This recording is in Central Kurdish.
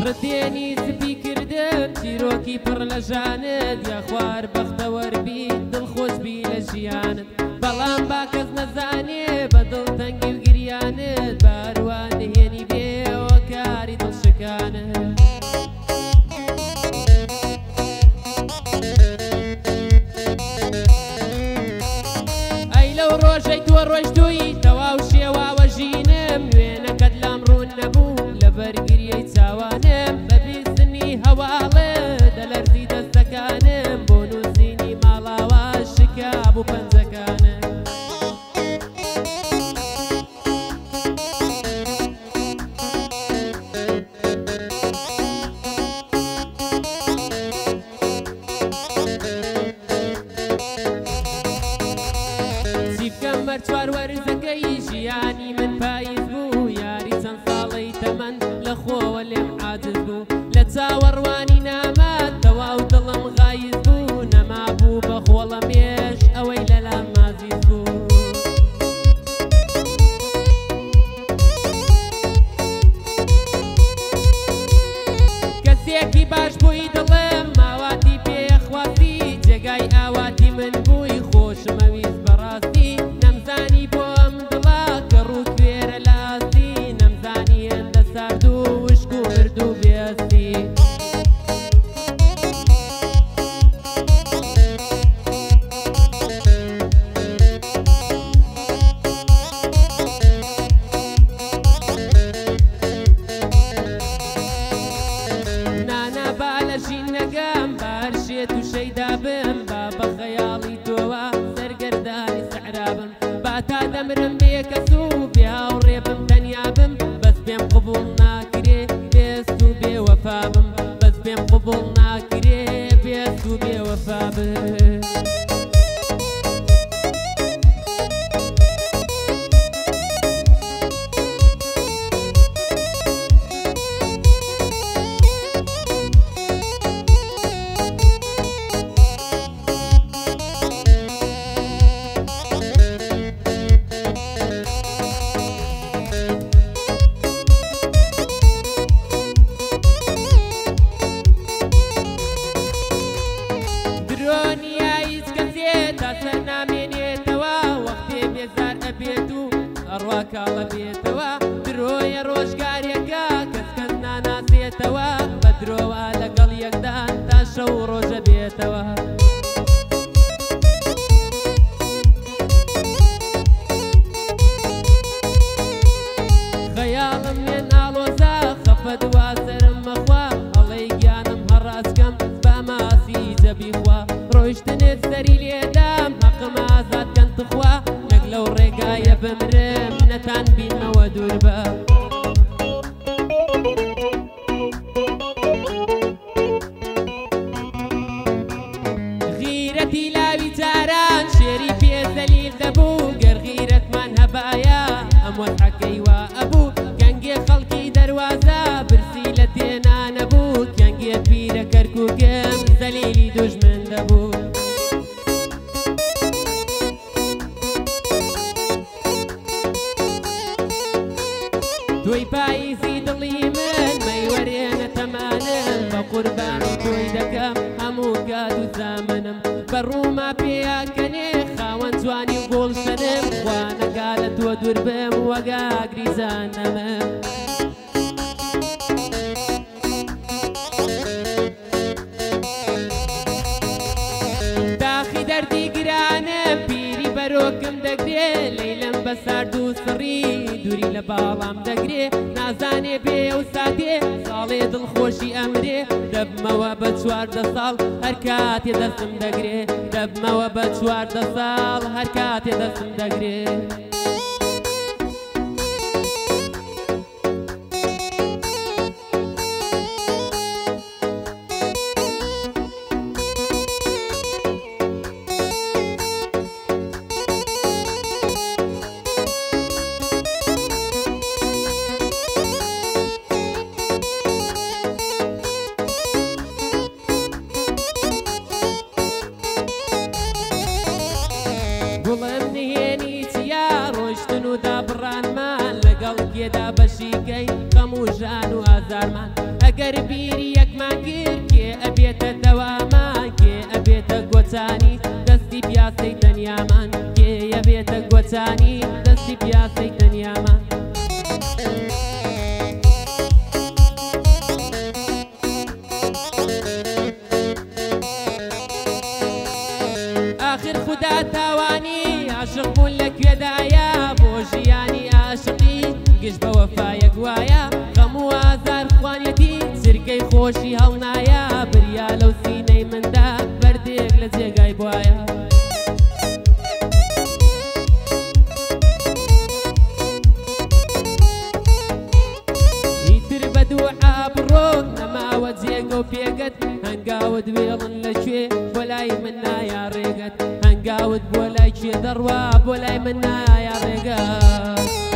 ڕدێنی سپی کردم چیرۆکی پڕ لە ژانت یا خوار بەختەوەربی دڵخۆش بی لە ژیانت بەڵام با کەس نەزانێ بە دڵتەنگی و گریانت باروان نهێنی بێەوە کاری دڵشکانت ئەی لەو ڕۆژەی تۆ ڕۆیشتووی تەواو شێواوە ژینم وێنەکەت لام ڕوون نەبوو لەبەر گریەی چاوانم بەبیستنی هەواڵت دەلەرزی دەستەکانم بۆ نووسینی ماڵاوە شکا بوو پەنجەکانم چوار وەرزەکەی ژیانی من پاییز بوو یاری چەند ساڵەی تەمەند لە خۆوە لێم عاجز بوو لە چاوەڕوانی نامات تەواو دڵم غایز بوو نەما بوو بە خۆڵە مێش ئەوەی لەلام مازیز بوو کەسێکی باش بووی دڵم ماواتی پێخواستی جێگای ئاواتی من بووی خۆشمەویست بەڕاستی نەمزانی بۆ ئەم دڵا گەڕ و کوێرە لە ئاستی نەمزانی هێندە سارد و وشک و مرد و بێستی نانا با لە ژین نەگەم با هەرشێت و شەیدا بم با بە خەیاڵی تۆوە سەرگەردانی سەحرابم با تا دەمرم بێکەس و بێ هاوڕێ بم تەنیا بم بەس پێم قبوڵ ناکرێ بێست و بێوەفا بم بەس پێم قبوڵ ناکرێ بێست و بێوەفا بم ئەڕوا کاڵە بێتەوە درۆیە ڕۆژگارێکە کەس کەس ناناسێتەوە بە درۆوە لەگەڵ یەکدان تا شەو ڕۆژە بێتەوە خەیاڵم لێ ناڵۆزە خەفە دوا سەرم مەخوا ئەڵەی گیانم هەڕاستکەم با ماسی جەبیخوا ڕۆیشتنێت سەری لێدام حەقم ئازادکەن تخوا نەک لەو ڕێگایە بمرم نەتان بینمەوە دوور بە غیرەتی لاوی جاران شێری پێ زەلیل دەبوو گەر غیرەتمان هەبایە ئەموەت حەکەی وا ئەبوو گەنگێ خەڵکی دەروازە برسی لە تێنا نەبوو گەنگێ پیرە کەرکووکەم زەلیلی دوژمن دەبوو توی پاییزی دڵی من مەیوەرێنە تەمانم بە قوربانی تۆی دەکەم هەموو کات و زامنم بە ڕووما پێیاکەنێ خاوەن جوانی و گۆڵشەنم خوا نەگا لە تۆ دوور بم وەگا گریزانەمم داخی دەردی گرانم پیری بەرۆکم دەگرێ لەیلم بە سارد و سڕی دووری لە باڵام دەگرێ نازانێ بێ و ساتێ ساڵێ دڵخۆشی ئەمرێ دەبمەوە بە 14 ساڵ هەر کاتێ دەستم دەگرێ دەبمەوە بە 14 ساڵ هەر کاتێ دەستم دەگرێ ئەگەر بیری یەکمان کرد کێ ئەبێتە دەوامان کێ ئەبێتە گۆچانی دەستی پیاسەی دەنیامان کێ ئەبێتە گۆچانی دەستی پیاسەی دەنیامان آخر خدا تاوانی عاشق بوون لەکوێدایە بۆ ژیانی عاشقی گشت بە وەفایەک وایە غەم و ئازار خوانێتی چرکەی خۆشی هەڵنایە بریا لەو سینەی مندا بەردێک لە جێگای بوایە ئیتر بە دووعا بڕۆ نەماوە جێگە و پێگەت هەنگاوت وێڵن لەکوێ بۆ لای من نایە ڕێگەت هەنگاوت بۆ لای کوێ دەڕوا بۆ لای من نایە ڕێگەت